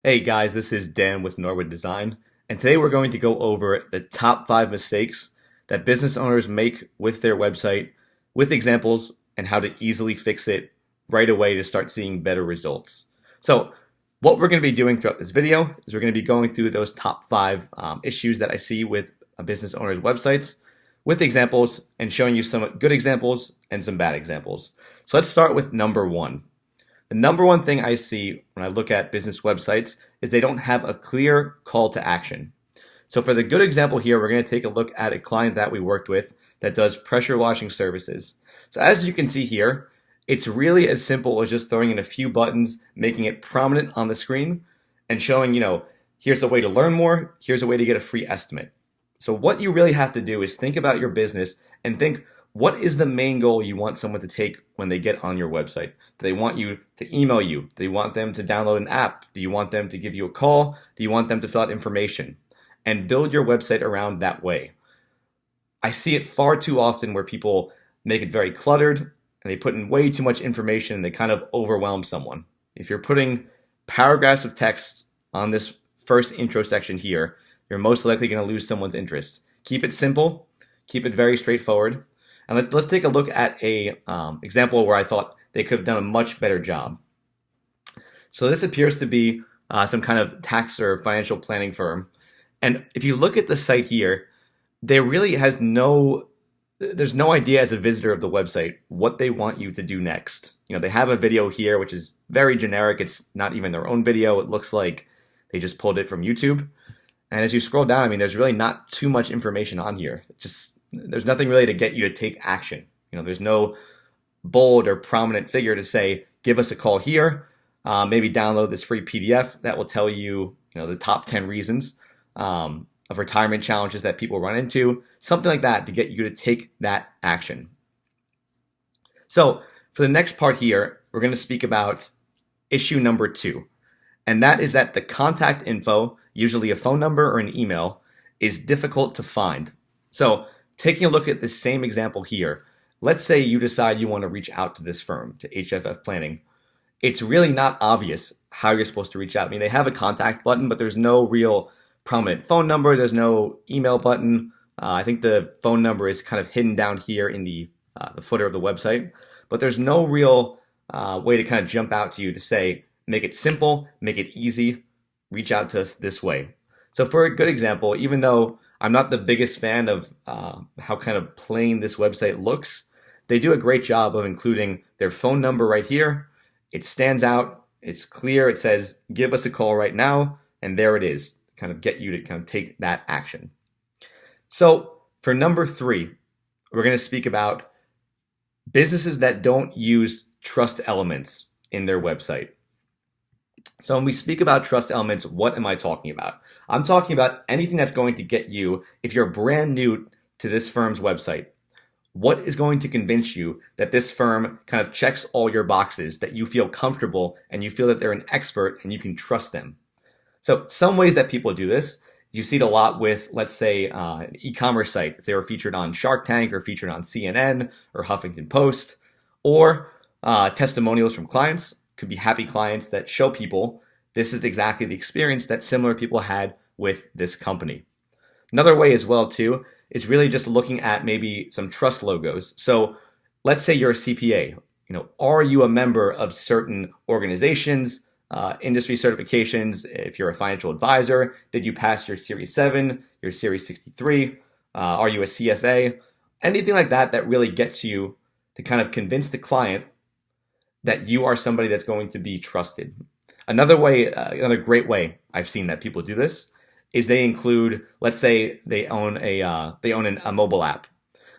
Hey guys, this is Dan with Norba Design, and today we're going to go over the top 5 mistakes that business owners make with their website, with examples, and how to easily fix it right away to start seeing better results. So, what we're going to be doing throughout this video is we're going to be going through those top five issues that I see with a business owner's websites with examples and showing you some good examples and some bad examples. So, let's start with number one. The number one thing I see when I look at business websites is they don't have a clear call to action. So for the good example here, we're going to take a look at a client that we worked with that does pressure washing services. So as you can see here, it's really as simple as just throwing in a few buttons, making it prominent on the screen, and showing, here's a way to learn more, here's a way to get a free estimate. So what you really have to do is think about your business and think, what is the main goal you want someone to take when they get on your website? Do they want you to email you? Do you want them to download an app? Do you want them to give you a call? Do you want them to fill out information? And build your website around that way. I see it far too often where people make it very cluttered and they put in way too much information and they kind of overwhelm someone. If you're putting paragraphs of text on this first intro section here, you're most likely going to lose someone's interest. Keep it simple. Keep it very straightforward. And let's take a look at a example where I thought they could have done a much better job. So this appears to be some kind of tax or financial planning firm. And if you look at the site here, there really there's no idea as a visitor of the website what they want you to do next. They have a video here, which is very generic. It's not even their own video. It looks like they just pulled it from YouTube. And as you scroll down, there's really not too much information on here. There's nothing really to get you to take action. There's no bold or prominent figure to say, give us a call here, maybe download this free PDF that will tell you, the top 10 reasons of retirement challenges that people run into, something like that to get you to take that action. So for the next part here, we're going to speak about issue number 2. And that is that the contact info, usually a phone number or an email, is difficult to find. So taking a look at the same example here, let's say you decide you want to reach out to this firm, to HFF Planning. It's really not obvious how you're supposed to reach out. They have a contact button, but there's no real prominent phone number. There's no email button. I think the phone number is kind of hidden down here in the footer of the website. But there's no real way to kind of jump out to you to say, make it simple, make it easy, reach out to us this way. So for a good example, even though I'm not the biggest fan of how kind of plain this website looks, they do a great job of including their phone number right here. It stands out, it's clear, it says, give us a call right now, and there it is, kind of get you to kind of take that action. So for number 3, we're going to speak about businesses that don't use trust elements in their website. So when we speak about trust elements, what am I talking about? I'm talking about anything that's going to get you, if you're brand new to this firm's website, what is going to convince you that this firm kind of checks all your boxes, that you feel comfortable and you feel that they're an expert and you can trust them? So some ways that people do this, you see it a lot with, let's say, an e-commerce site. If they were featured on Shark Tank or featured on CNN or Huffington Post, or testimonials from clients. Could be happy clients that show people this is exactly the experience that similar people had with this company. Another way as well too is really just looking at maybe some trust logos. So let's say you're a CPA. Are you a member of certain organizations, industry certifications? If you're a financial advisor, did you pass your Series 7, your Series 63? Are you a CFA? Anything like that that really gets you to kind of convince the client that you are somebody that's going to be trusted. Another great way I've seen that people do this is they include, let's say they own a mobile app.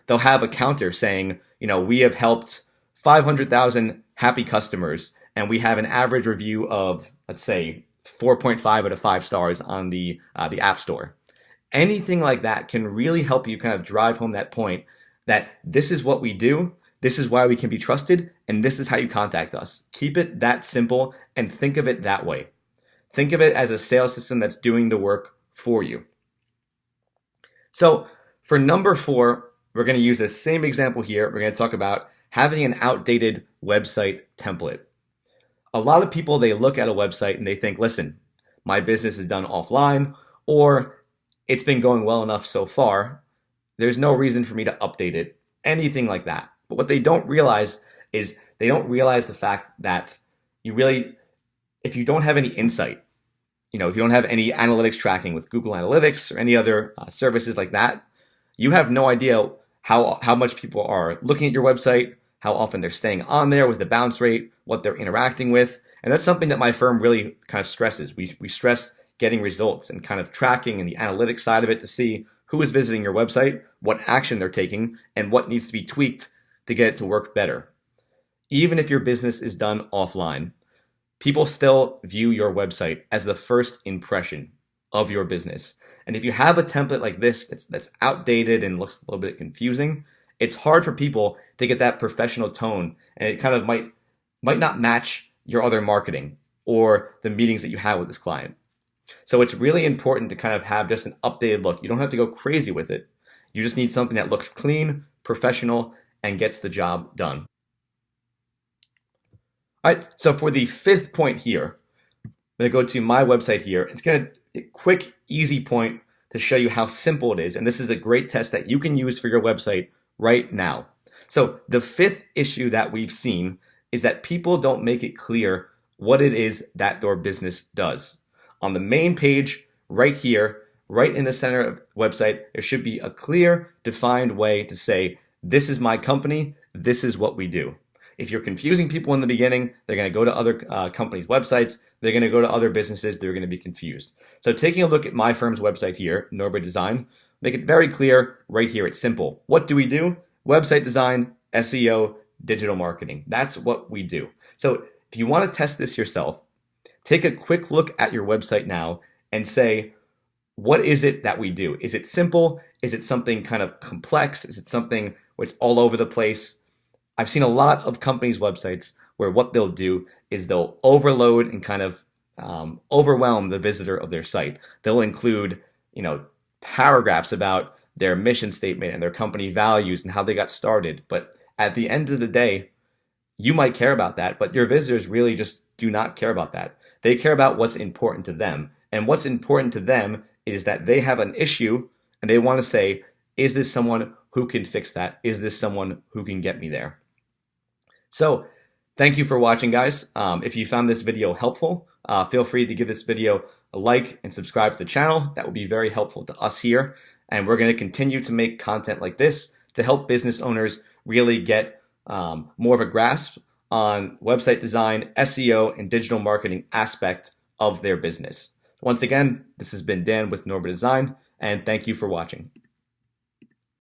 They'll have a counter saying, we have helped 500,000 happy customers, and we have an average review of, let's say, 4.5 out of 5 stars on the App Store. Anything like that can really help you kind of drive home that point that this is what we do. This is why we can be trusted, and this is how you contact us. Keep it that simple and think of it that way. Think of it as a sales system that's doing the work for you. So for number 4, we're going to use the same example here. We're going to talk about having an outdated website template. A lot of people, they look at a website and they think, listen, my business is done offline, or it's been going well enough so far, there's no reason for me to update it, anything like that. But what they don't realize is they don't realize the fact that if you don't have any insight, if you don't have any analytics tracking with Google Analytics or any other services like that, you have no idea how much people are looking at your website, how often they're staying on there with the bounce rate, what they're interacting with. And that's something that my firm really kind of stresses. We stress getting results and kind of tracking and the analytics side of it to see who is visiting your website, what action they're taking, and what needs to be tweaked to get it to work better. Even if your business is done offline, people still view your website as the first impression of your business. And if you have a template like this that's outdated and looks a little bit confusing, it's hard for people to get that professional tone, and it kind of might not match your other marketing or the meetings that you have with this client. So it's really important to kind of have just an updated look. You don't have to go crazy with it. You just need something that looks clean, professional, and gets the job done. All right, so for the fifth point here, I'm going to go to my website here. It's going to be a quick, easy point to show you how simple it is. And this is a great test that you can use for your website right now. So the fifth issue that we've seen is that people don't make it clear what it is that their business does. On the main page, right here, right in the center of the website, there should be a clear, defined way to say, this is my company, this is what we do. If you're confusing people in the beginning, they're going to go to other companies' websites, they're going to go to other businesses, they're going to be confused. So taking a look at my firm's website here, Norba Design, make it very clear right here. It's simple. What do we do? Website design, SEO, digital marketing. That's what we do. So if you want to test this yourself, take a quick look at your website now and say, what is it that we do? Is it simple? Is it something kind of complex? Is it something where it's all over the place? I've seen a lot of companies' websites where what they'll do is they'll overload and kind of overwhelm the visitor of their site. They'll include, paragraphs about their mission statement and their company values and how they got started. But at the end of the day, you might care about that, but your visitors really just do not care about that. They care about what's important to them. And what's important to them is that they have an issue and they want to say, is this someone who can fix that? Is this someone who can get me there? So thank you for watching, guys. If you found this video helpful, feel free to give this video a like and subscribe to the channel. That would be very helpful to us here. And we're going to continue to make content like this to help business owners really get more of a grasp on website design, SEO, and digital marketing aspect of their business. Once again, this has been Dan with Norba Design, and thank you for watching.